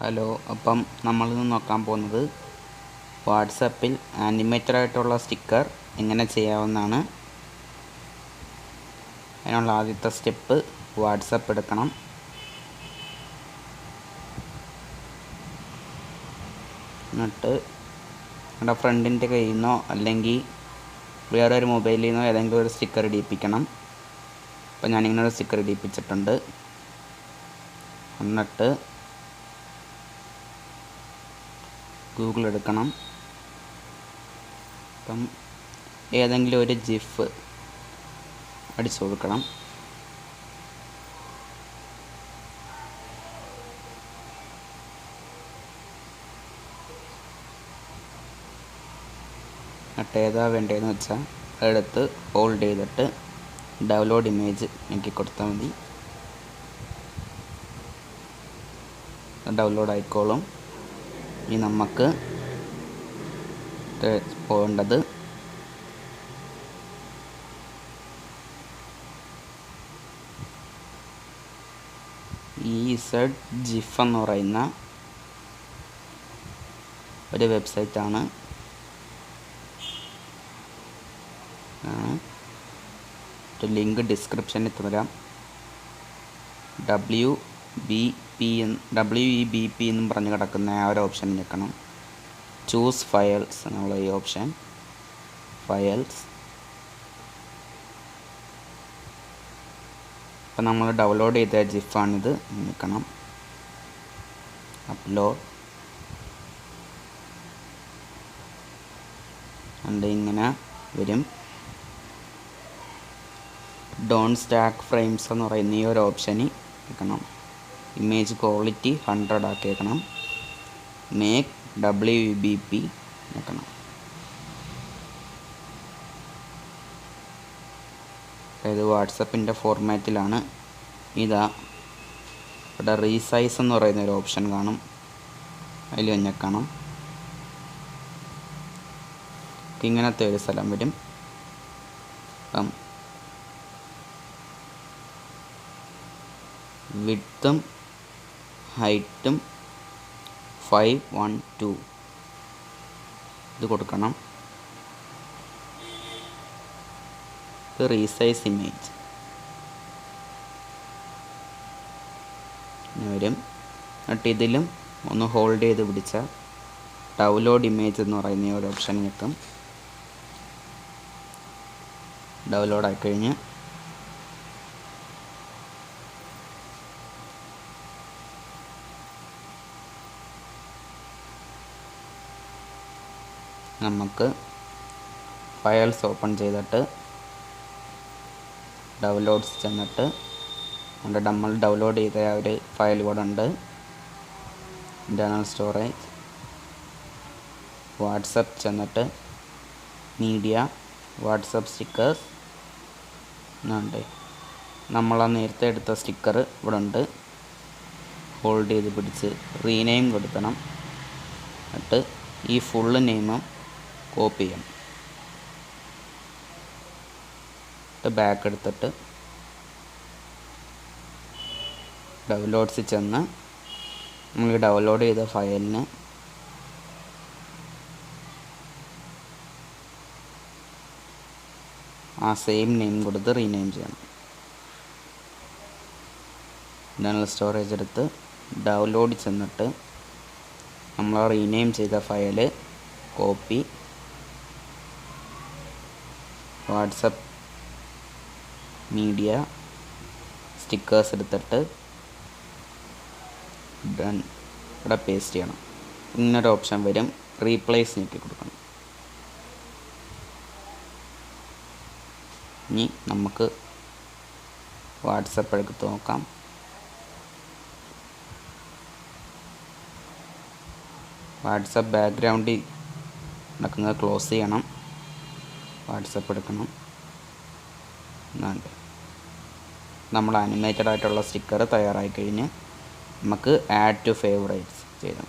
Hello, അപ്പം നമ്മളിന്ന് നോക്കാൻ പോകുന്നത് വാട്സാപ്പിൽ ആനിമേറ്റഡ് ആയിട്ടുള്ള സ്റ്റിക്കർ എങ്ങനെ ചെയ്യാവുന്നതാണ്. അതിനുള്ള ആദ്യത്തെ സ്റ്റെപ്പ് വാട്സാപ്പ് എടുക്കണം. എന്നിട്ട് നമ്മുടെ ഫ്രണ്ടിൻ്റെ കയ്യിൽ നിന്നോ അല്ലെങ്കിൽ വേറൊരു മൊബൈലിൽ നിന്നോ ഏതെങ്കിലും ഒരു സ്റ്റിക്കർ ഇടിയിപ്പിക്കണം. അപ്പോൾ ഞാനിങ്ങനെ ഒരു സ്റ്റിക്കർ ഇടിയിപ്പിച്ചിട്ടുണ്ട്. എന്നിട്ട് ഗൂഗിൾ എടുക്കണം. അപ്പം ഏതെങ്കിലും ഒരു ജിഫ് അടിച്ചു കൊടുക്കണം. എന്നിട്ട് ഏതാ വേണ്ടതെന്ന് വെച്ചാൽ എടുത്ത് ഹോൾഡ് ചെയ്തിട്ട് ഡൗൺലോഡ് ഇമേജ് ഞെക്കി കൊടുത്താൽ മതി. ഡൗൺലോഡ് ആയിക്കോളും. ഇനി നമുക്ക് പോകേണ്ടത് ജിഫ് എന്ന് പറയുന്ന ഒരു വെബ്സൈറ്റാണ്. ലിങ്ക് ഡിസ്ക്രിപ്ഷനിൽ തരാം. WEBP എന്നും പറഞ്ഞ് കിടക്കുന്ന ആ ഒരു ഓപ്ഷൻ ഞെക്കണം. ചൂസ് ഫയൽസ് എന്നുള്ള ഈ ഓപ്ഷൻ, ഫയൽസ്. അപ്പം നമ്മൾ ഡൗൺലോഡ് ചെയ്ത ജിഫാണിത്. ഞെക്കണം. അപ്ലോഡ്. and ഇങ്ങനെ വരും. ഡോണ്ട് സ്റ്റാക്ക് ഫ്രെയിംസ് എന്ന് പറയുന്ന ഈ ഒരു ഓപ്ഷന് വെക്കണം. Image quality 100 ആക്കിയേക്കണം. മേക്ക് WEBP വെക്കണം. ഇത് വാട്സപ്പിൻ്റെ ഫോർമാറ്റിലാണ്. ഇതാ ഇവിടെ റീസൈസ് എന്ന് പറയുന്ന ഒരു ഓപ്ഷൻ കാണും, അതിൽ ഞെക്കണം. ഇങ്ങനത്തെ ഒരു സ്ഥലം വരും. അപ്പം വിഡ്ത്തും ഹൈറ്റും 512 ഇത് കൊടുക്കണം. ഇത് റീസൈസ് ഇമേജ് വരും. എന്നിട്ട് ഇതിലും ഒന്ന് ഹോൾഡ് ചെയ്ത് പിടിച്ചാൽ ഡൗൺലോഡ് ഇമേജ് എന്ന് പറയുന്ന ഒരു ഓപ്ഷൻ കിട്ടും. ഡൗൺലോഡ് ആയിക്കഴിഞ്ഞ് നമുക്ക് ഫയൽസ് ഓപ്പൺ ചെയ്തിട്ട് ഡൗൺലോഡ്സ് ചെന്നിട്ട് നമ്മൾ ഡൗൺലോഡ് ചെയ്ത ആ ഒരു ഫയൽ ഇവിടെ ഉണ്ട്. Internal storage. വാട്സപ്പ് ചെന്നിട്ട് മീഡിയ, വാട്സപ്പ് സ്റ്റിക്കേഴ്സ് എന്നുണ്ട്. നമ്മൾ നേരത്തെ എടുത്ത സ്റ്റിക്കർ ഇവിടെ ഉണ്ട്. ഹോൾഡ് ചെയ്ത് പിടിച്ച് റീനെയിം കൊടുക്കണം. എന്നിട്ട് ഈ ഫുള്ള് നെയിമും കോപ്പി ചെയ്യണം. ബാക്ക് എടുത്തിട്ട് ഡൗൺലോഡ്സിൽ ചെന്ന് നമ്മൾ ഡൗൺലോഡ് ചെയ്ത ഫയലിന് ആ സെയിം നെയിം കൊടുത്ത് റീനെയിം ചെയ്യണം. ഇന്റർണൽ സ്റ്റോറേജ് എടുത്ത് ഡൗൺലോഡ് ചെന്നിട്ട് നമ്മൾ റീനെയിം ചെയ്ത file copy, WhatsApp media stickers എടുത്തിട്ട് ഇവിടെ പേസ്റ്റ് ചെയ്യണം. ഇങ്ങനൊരു ഓപ്ഷൻ വരും. റീപ്ലേസ് ഞെക്കി കൊടുക്കണം. ഇനി നമുക്ക് വാട്സപ്പ് എടുത്ത് നോക്കാം. വാട്സപ്പ് ബാക്ക്ഗ്രൗണ്ടിൽ നടക്കുന്നത് ക്ലോസ് ചെയ്യണം. വാട്സപ്പ് എടുക്കണം. എന്നുണ്ട് നമ്മൾ ആനിമേറ്റഡ് ആയിട്ടുള്ള സ്റ്റിക്കർ തയ്യാറായി കഴിഞ്ഞ് നമുക്ക് ആഡ് ടു ഫേവറേറ്റ്സ് ചെയ്യണം.